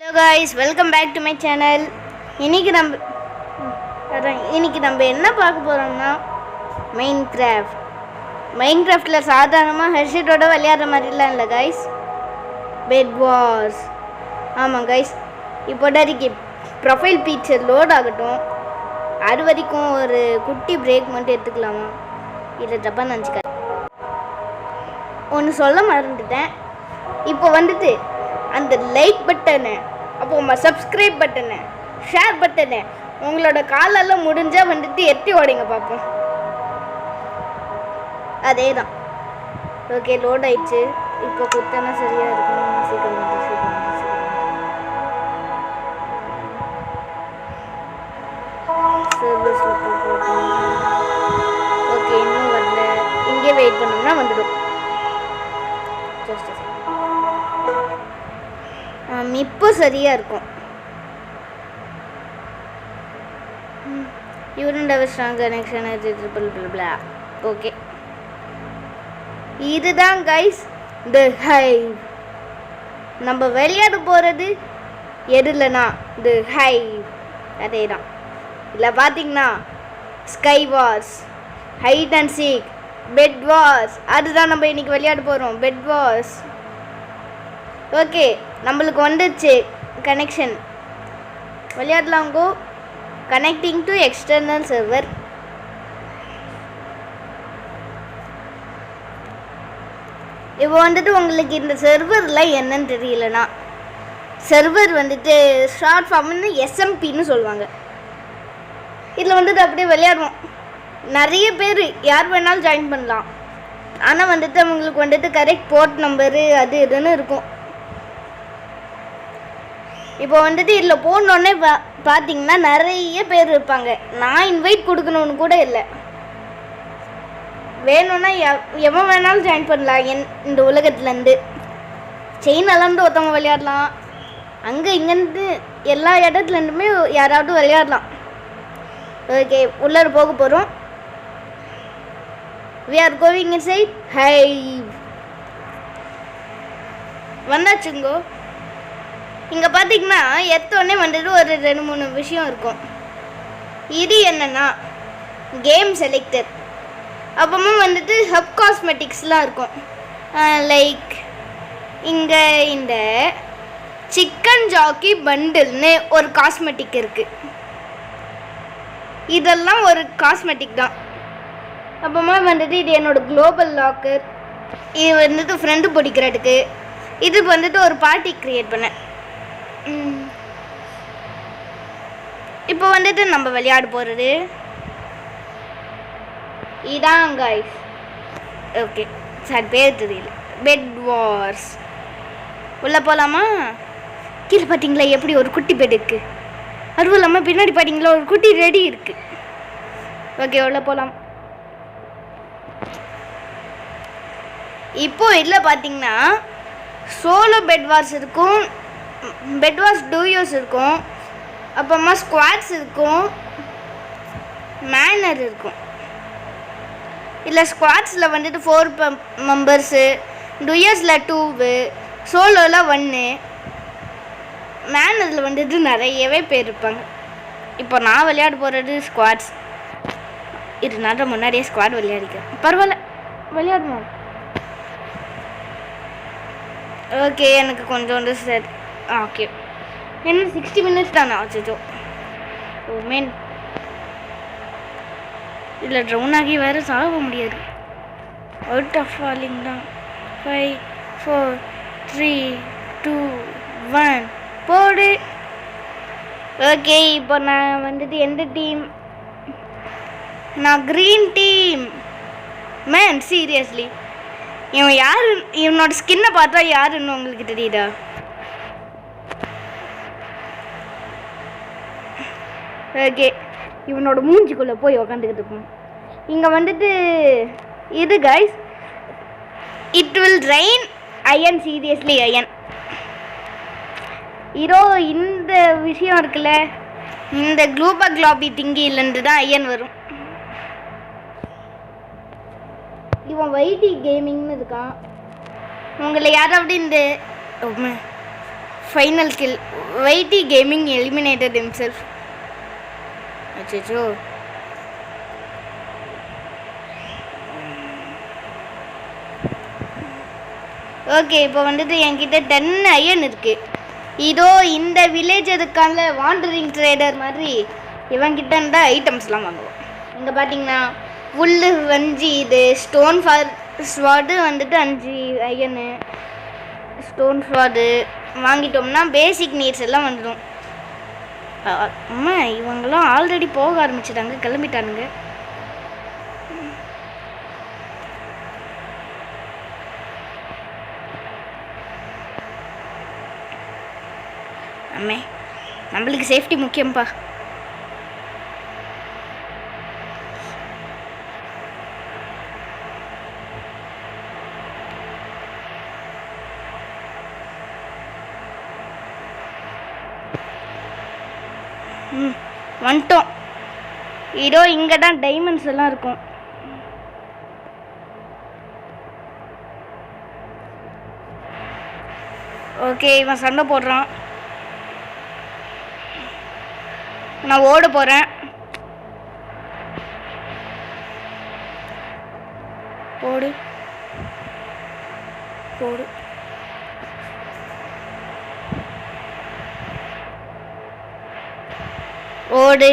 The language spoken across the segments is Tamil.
Hello guys, welcome back to my channel. இன்னைக்கு நம்ம என்ன பார்க்க போறோம்னா மைன்கிராஃப்ட்ல சாதாரணமா ஹெட்செட்டோட விளையாடுற மாதிரிலாம் இல்லை guys. Bed Wars. ஆமாம் guys. இப்போதைக்கு ப்ரொஃபைல் பிக்சர் லோட் ஆகட்டும். அது வரைக்கும் ஒரு குட்டி பிரேக் மட்டும் எடுத்துக்கலாமா? இதை தப்பாக நினச்சிக்க. ஒன்று சொல்ல மறந்துட்டேன். இப்போ வந்துட்டு அந்த லைக் பட்டனை, அப்போ சப்ஸ்கிரைப் பட்டனை, ஷேர் பட்டனை உங்களோட காலெல்லாம் முடிஞ்சால் வந்துட்டு எட்டி ஓடைங்க பார்ப்போம். அதே தான். ஓகே, லோட் ஆயிடுச்சு. இப்போ கொடுத்தனா சரியாக இருக்கும். சீக்கிரம் ஓகே, இன்னும் வரல. இங்கே வெயிட் பண்ணோம்னா வந்துடும். இப்போ சரியா இருக்கும். Strong connection. ஓகே, இதுதான் கைஸ் தி ஹைவ். நம்ம விளையாட போகிறது எதுலனா தி ஹைவ். அதே தான். இதில் பார்த்தீங்கன்னா sky wars, hide and seek, bed wars, அதுதான் நம்ம இன்னைக்கு விளையாட போகிறோம். Bed Wars. ஓகே, நம்மளுக்கு வந்துச்சு கனெக்ஷன். விளையாடலாங்கோ. Connecting to external server. இப்போ வந்துட்டு உங்களுக்கு இந்த சர்வரில் என்னன்னு தெரியலனா, சர்வர் வந்துட்டு ஷார்ட் ஃபார்ம்னு எஸ்எம்பின்னு சொல்லுவாங்க. இதில் வந்துட்டு அப்படியே விளையாடுவோம். நிறைய பேர் யார் வேணாலும் ஜாயின் பண்ணலாம். ஆனால் வந்துட்டு அவங்களுக்கு வந்துட்டு கரெக்ட் போர்ட் நம்பரு அது இதுன்னு இருக்கும். இப்போ வந்துட்டு இதில் போனோடனே பார்த்தீங்கன்னா நிறைய பேர் இருப்பாங்க. நான் இன்வைட் கொடுக்கணும்னு கூட இல்லை. வேணும்னா எவன் வேணாலும் ஜாயின் பண்ணலாம். இந்த உலகத்துலேருந்து சைனாலேருந்து ஒருத்தவங்க விளையாடலாம். அங்கே இங்கேருந்து எல்லா இடத்துலேருந்துமே யாராவது விளையாடலாம். ஓகே, உள்ளார போக போகிறோம். We are going inside hive. வந்தாச்சுங்கோ. இங்கே பார்த்தீங்கன்னா எத்தோடனே வந்துட்டு ஒரு 2-3 விஷயம் இருக்கும். இது என்னன்னா கேம் செலக்டர். அப்புறமா வந்துட்டு ஹப் காஸ்மெட்டிக்ஸ்லாம் இருக்கும். லைக் இங்கே இந்த சிக்கன் ஜாக்கி பண்டில்னு ஒரு காஸ்மெட்டிக் இருக்குது. இதெல்லாம் ஒரு காஸ்மெட்டிக் தான். அப்புறமா வந்துட்டு இது என்னோட குளோபல் லாக்கர். இது வந்துட்டு ஃப்ரெண்டு பிடிக்கிறதுக்கு. இது வந்துட்டு ஒரு பார்ட்டி க்ரியேட் பண்ணேன். இப்போ வந்துட்டு நம்ம விளையாட போகிறது இதான் கைஸ். ஓகே, சார் பேர் தெரியல. Bed wars. உள்ளே போகலாமா? கீழே பார்த்தீங்களா எப்படி ஒரு குட்டி பெட் இருக்குது. அதுவும் இல்லாமல் பின்னாடி பார்த்தீங்களா ஒரு குட்டி ரெடி இருக்குது. ஓகே, உள்ளே போகலாம். இப்போ இதில் பார்த்தீங்கன்னா சோலோ பெட் வார்ஸ் இருக்கும், பெட் வார்ஸ் டூயோஸ் இருக்கும், அப்புறமா ஸ்குவாட்ஸ் இருக்கும், மேனர் இருக்கும். இதில் ஸ்குவாட்ஸில் வந்துட்டு 4 மெம்பர்ஸு, டூயர்ஸில் 2, சோலோவில் 1, மேனரில் வந்துட்டு நிறையவே பேர் இருப்பாங்க. இப்போ நான் விளையாட போகிறது ஸ்குவாட்ஸ். இதனால முன்னாடியே ஸ்குவாட் விளையாடிக்கிறேன். பரவாயில்ல, விளையாடணும். ஓகே, எனக்கு கொஞ்சோண்டு சரி. ஓகே, என்ன 60 மினிட்ஸ் தானே ஆச்சுச்சோ. ஓ மேன், இதில் ட்ரவுன் ஆகி வேறு சாக முடியாது. அவுட் ஆஃப் ஃபாலிங் தான். 5 4 3 2 1 போடு. ஓகே, இப்போ நான் வந்துட்டு எந்த டீம்? நான் க்ரீன் டீம். மேன் சீரியஸ்லி, இவன் யார்? இவனோட ஸ்கின்னை பார்த்தா யாருன்னு உங்களுக்கு தெரியுதா? ஓகே, இவனோட மூஞ்சிக்குள்ளே போய் உக்காந்துக்கிட்டு இருப்போம். இங்கே வந்துட்டு இது guys, it will rain iron. Seriously iron. இதோ இந்த விஷயம் இருக்குல்ல, இந்த குளோபி திங்கிலேருந்து தான் அயன் வரும். இவன் வைட்டி கேமிங்னு இருக்கான். உங்களை யாராவது இந்த final kill. Whitey gaming eliminated himself. அச்சோ. ஓகே, இப்போ வந்துட்டு என்கிட்ட 10 அயன் இருக்குது. இதோ இந்த வில்லேஜ் இருக்கான்ல வாண்டரிங் ட்ரேடர் மாதிரி இவன்கிட்ட இருந்தால் ஐட்டம்ஸ்லாம் வாங்குவோம். இங்கே பார்த்தீங்கன்னா புல்லு 5 இது ஸ்டோன் ஸ்வார்டு வந்துட்டு 5 அயனு ஸ்டோன் ஸ்வார்டு வாங்கிட்டோம்னா பேசிக் நீட்ஸ் எல்லாம் வந்துடும். அம்மா இவங்களாம் ஆல்ரெடி போக ஆரம்பிச்சிட்டாங்க, கிளம்பிட்டானுங்க. அம்மே நம்மளுக்கு சேஃப்டி முக்கியம்ப்பா. வந்துட்டோம். இதோ இங்கே தான் டைமண்ட்ஸ் எல்லாம் இருக்கும். ஓகே, இவன் சண்டை போடுறான். நான் ஓட போகிறேன். ஓடு ஓடு. ஓடு.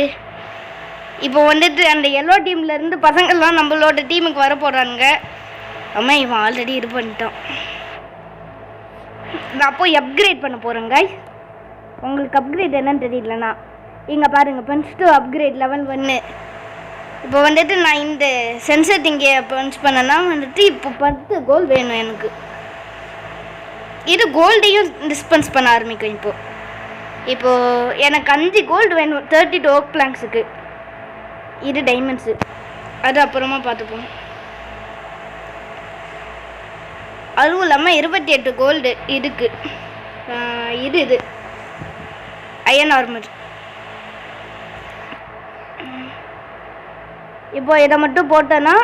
இப்போ வந்துட்டு அந்த எல்லோ டீம்லேருந்து பசங்கள்லாம் நம்மளோட டீமுக்கு வர போகிறானுங்க. அம்மா இவன் ஆல்ரெடி இது பண்ணிட்டான். நான் போய் அப்கிரேட் பண்ண போகிறேன் காய்ஸ். உங்களுக்கு அப்கிரேட் என்னன்னு தெரியலண்ணா இங்கே பாருங்கள், பஞ்ச் டூ அப்கிரேட் லெவல் 1. இப்போ வந்துட்டு நான் இந்த சென்சர் இங்கே பஞ்ச் பண்ணேன்னா வந்துட்டு இப்போ 10 கோல்டு வேணும் எனக்கு. இது கோல்டையும் டிஸ்பென்ஸ் பண்ண ஆரம்பிக்கும். இப்போது எனக்கு 5 கோல்டு வேணும் 32 ஓக் பிளாங்க்ஸுக்கு. இது டைமண்ட்ஸு, அது அப்புறமா பார்த்துப்போம். அதுவும் இல்லாமல் 28 கோல்டு இதுக்கு. இது அயன் ஆர்மர். இப்போ இதை மட்டும் போட்டோன்னா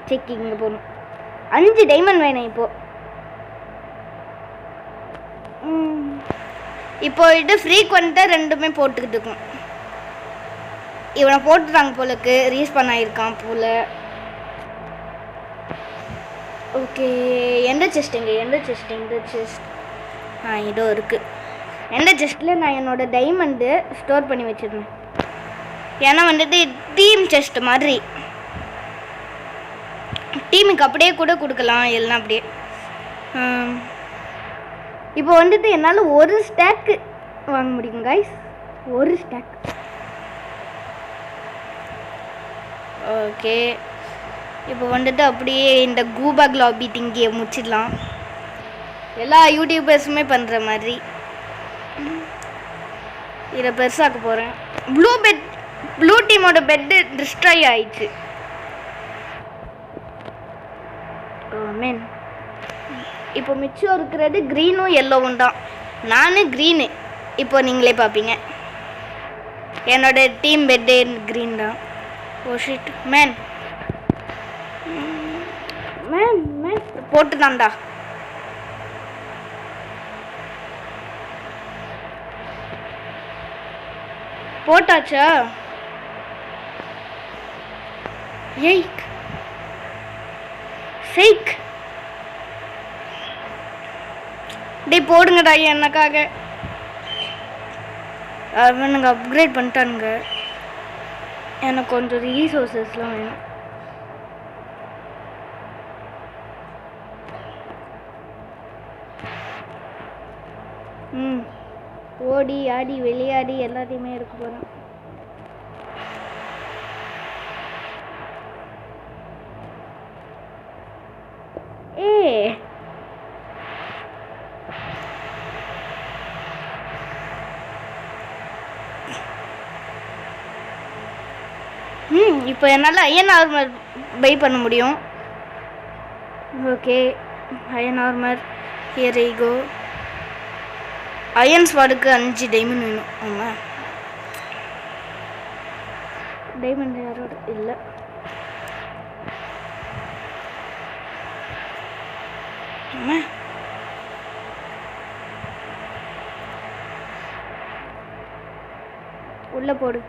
செக்கிங் போகணும். 5 டைமண்ட் வேணும் இப்போ இது ஃப்ரீக்வெண்ட்டாக ரெண்டுமே போட்டுக்கிட்டு இருக்கும். இவனை போட்டுட்டாங்க போலக்கு, ரீஸ் பண்ணாயிருக்கான் போல. ஓகே, எந்த செஸ்ட் இதோ இருக்குது. எந்த செஸ்ட்டில் நான் என்னோடய டைமண்டு ஸ்டோர் பண்ணி வச்சுருந்தேன். ஏன்னா வந்துட்டு டீம் செஸ்ட் மாதிரி டீமுக்கு அப்படியே கூட கொடுக்கலாம், எல்லாம் அப்படியே. இப்போ வந்துட்டு என்னால் 1 ஸ்டாக்கு வாங்க முடியும் காய்ஸ், 1 ஸ்டாக். ஓகே, இப்போ வந்துட்டு அப்படியே இந்த கூபாக் லாபி திங்கியை முடிச்சிடலாம். எல்லா யூடியூபர்ஸுமே பண்ணுற மாதிரி இதை பெருசாக்க போகிறேன். ப்ளூ டீமோட பெட்டு டிஸ்ட்ராய் ஆயிடுச்சு. மேன் இப்போ மிச்சம் இருக்கிறது க்ரீனும் எல்லோவும் தான். நான் க்ரீனு, இப்போ நீங்களே பார்ப்பீங்க. என்னோட டீம் பெட்டு க்ரீன் தான். ஓ ஷிட் மேன் போட்டுதான்டா. போட்டாச்சா? எய்க் ஃபேக் டே போடுங்கடா எனக்காக. அவனுங்க அப்கிரேட் பண்ணிட்டானுங்க. எனக்கு கொஞ்சம் ரீசோர்ஸஸ்லாம் வேணும். ஓடி ஆடி விளையாடி எல்லாத்தையுமே எடுக்க போகிறேன். இப்போ என்னால் அயன் ஆர்மர் பை பண்ண முடியும். Okay, iron armour here I go. Iron ஸ்வாடுக்கு 5 டைமண்ட் வேணும். ஆமாம், டைமண்ட் யாரோட இல்லை. உள்ள போடு.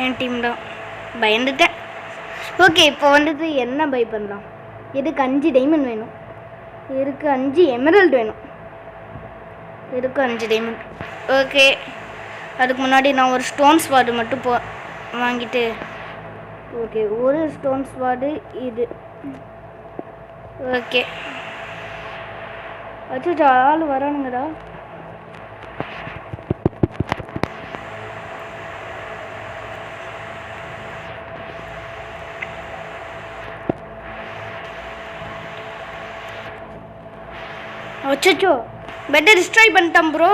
என் டீம் தான். பயந்துட்டேன். ஓகே, இப்போ வந்துட்டு என்ன பை பண்ணலாம்? இதுக்கு 5 டைமண்ட் வேணும், இதுக்கு 5 எமரல்டு வேணும், இதுக்கு 5 டைமண்ட். ஓகே, அதுக்கு முன்னாடி நான் ஒரு ஸ்டோன் ஸ்வார்டு மட்டும் வாங்கிட்டு. ஓகே, ஒரு ஸ்டோன் ஸ்வார்டு இது. ஓகே, அச்சோ ஆள் வரானுங்கடா. அச்சோ, பெட்டர் டிஸ்ட்ராய் பண்ணிட்டான் ப்ரோ.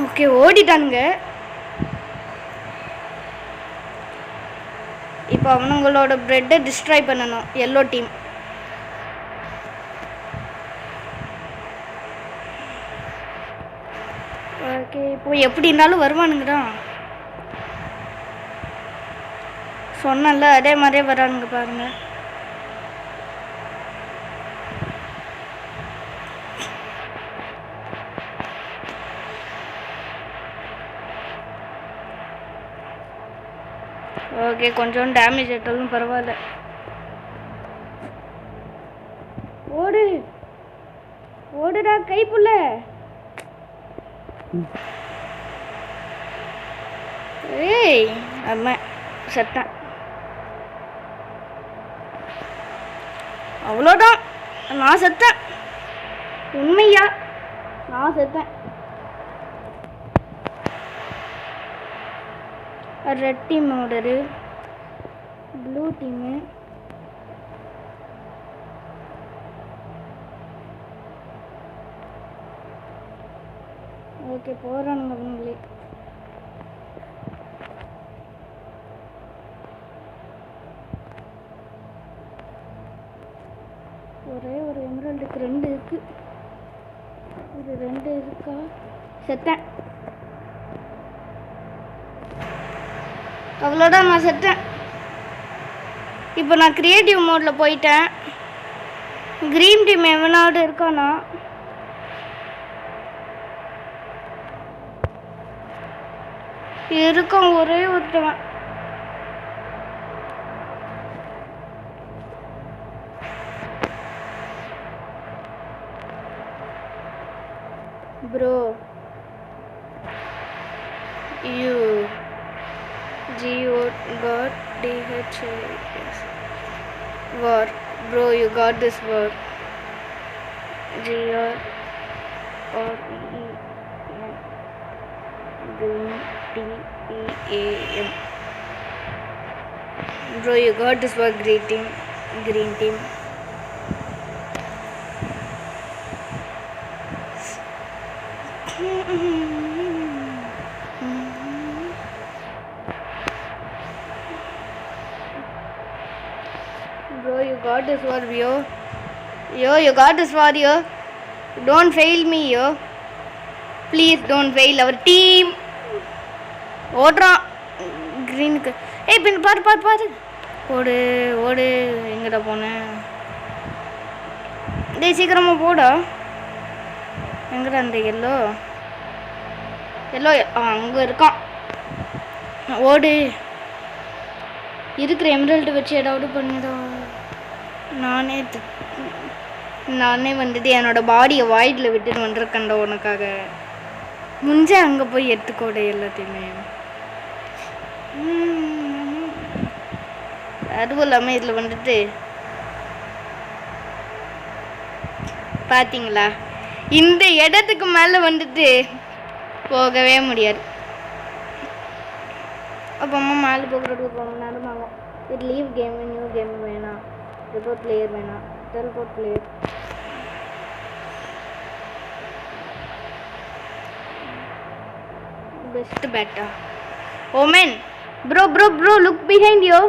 ஓகே, ஓடிட்டானுங்க. இப்போ அவனுங்களோட பிரெட்டை டிஸ்ட்ராய் பண்ணணும் எல்லோ டீம். ஓகே, இப்போ எப்படி இருந்தாலும் வருவானுங்கடா. சொன்னல, அதே மாதிரியே வரானுங்க பாருங்க. ஓகே, கொஞ்சம் டேமேஜ் ஆட்டாலும் பரவாயில்ல. ஓடு ஓடுடா கைப்புள்ள. ஏய் அம்மா செத்தேன். அவ்வளோதான், நான் செத்தேன். உண்மையா நான் செத்தேன். Red team order, blue team. Okay, போகிறானுங்க அவங்களே. ஒரே ஒரு எமரல்டுக்கு 2 இருக்கு. இது 2 இருக்கா? செத்தேன். அவ்வளோதான், நான் செத்தேன். இப்போ நான் கிரியேட்டிவ் மோடில் போயிட்டேன். க்ரீன் டீம் எவனாவது இருக்கானா? இருக்கான், ஒரே ஒருத்தவன். Bro you got DHS war. Bro, you got this war. GR or Green TEAM. Bro, you got this war. Green team. Bro, you got this war, yo. You got this war, yo. Don't fail me, yo. Please don't fail our team. ஓடுறான் க்ரீனுக்கு. ஏய் பின் பாரு. ஓடு எங்கடா போனேன்? டேய் சீக்கிரமா போடா. எங்கடா அந்த எல்லோ அங்கே இருக்கான். ஓடு. இருக்கிற எமரல்டு வச்சு ஏதாவது பண்ணிடா. நானே வந்துட்டு என்னோட பாடியை வாய்டில் விட்டுட்டு வந்துருக்கேன்டா உனக்காக. முடிஞ்ச அங்கே போய் எடுத்துக்கோட எல்லாத்தையுமே. அதுவும் இல்லாமல் இதில் வந்துட்டு பார்த்தீங்களா, இந்த இடத்துக்கு மேலே வந்துட்டு போகவே முடியாது. அப்போ அம்மா மேலே போகிறதுக்கு போகணும் நேரம் ஆகும். இது லீவ் கேமு, நியூ கேம் வேணாம், ரிப்போர்ட் பிளேயர் வேணாம், டெலிபோர்ட் பிளேயர். பெஸ்ட் பேட்டா omen. Bro look behind you.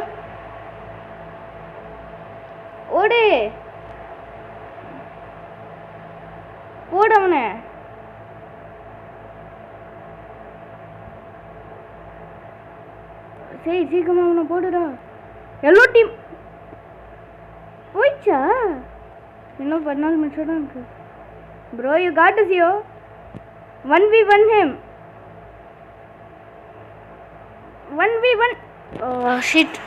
ஓடு அவனை. சரி சீக்கிரமா அவனை போடுடா. எல்லோ டீம் போயிடுச்சா? இன்னும் 14 நிமிஷம் தான் இருக்கு. Bro you got to you 1v1 him 1v1. Oh shit,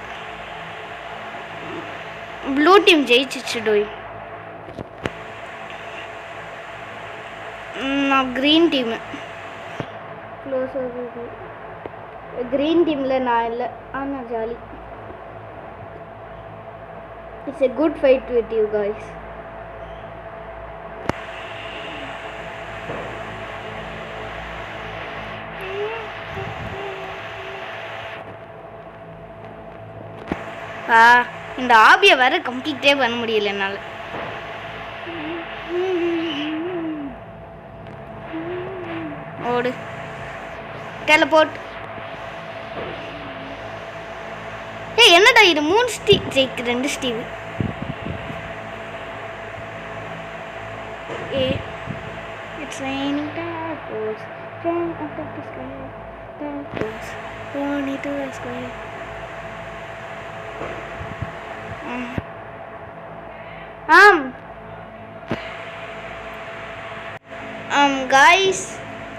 blue team ஜெயிச்சிச்சு டோய். நான் க்ரீன் டீமு க்ளோஸாக க்ரீன் டீமில் நான் இல்லை. ஆனால் jolly. It's a good fight with you guys. இந்த ஆபியை வேற கம்ப்ளீட்டே பண்ண முடியல என்னால். ஓடு டெலபோர்ட். ஏய் என்னடா இது 3 ஸ்டீவ் ஜெயிக்கு 2 Steve. It's raining tacos, rain up the sky, tacos, going to the sky. Guys,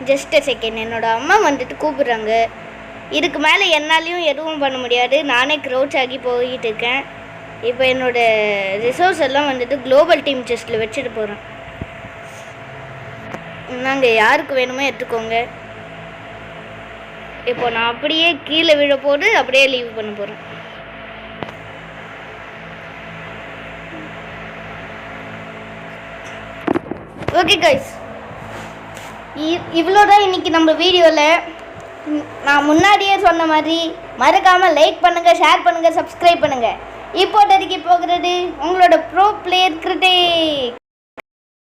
just a second. என்னோட அம்மா வந்துட்டு கூப்பிடுறாங்க. இதுக்கு மேலே என்னாலையும் எதுவும் பண்ண முடியாது. நானே க்ரௌச் ஆகி போயிட்டு இருக்கேன். இப்போ என்னோட ரிசோர்ஸ் எல்லாம் வந்துட்டு குளோபல் டீம் செஸ்ட்டில் வச்சுட்டு போகிறேன். நாங்கள் யாருக்கு வேணுமோ எடுத்துக்கோங்க. இப்போ நான் அப்படியே கீழே விழ போட்டு அப்படியே லீவ் பண்ண போகிறேன். ஓகே கைஸ், இவ்வளோதான் இன்றைக்கி நம்ம வீடியோவில். நான் முன்னாடியே சொன்ன மாதிரி மறக்காமல் லைக் பண்ணுங்கள், ஷேர் பண்ணுங்கள், சப்ஸ்கிரைப் பண்ணுங்கள். இப்போதைக்கு போகிறது உங்களோட ப்ரோ பிளேயர் கிரிட்டிக்.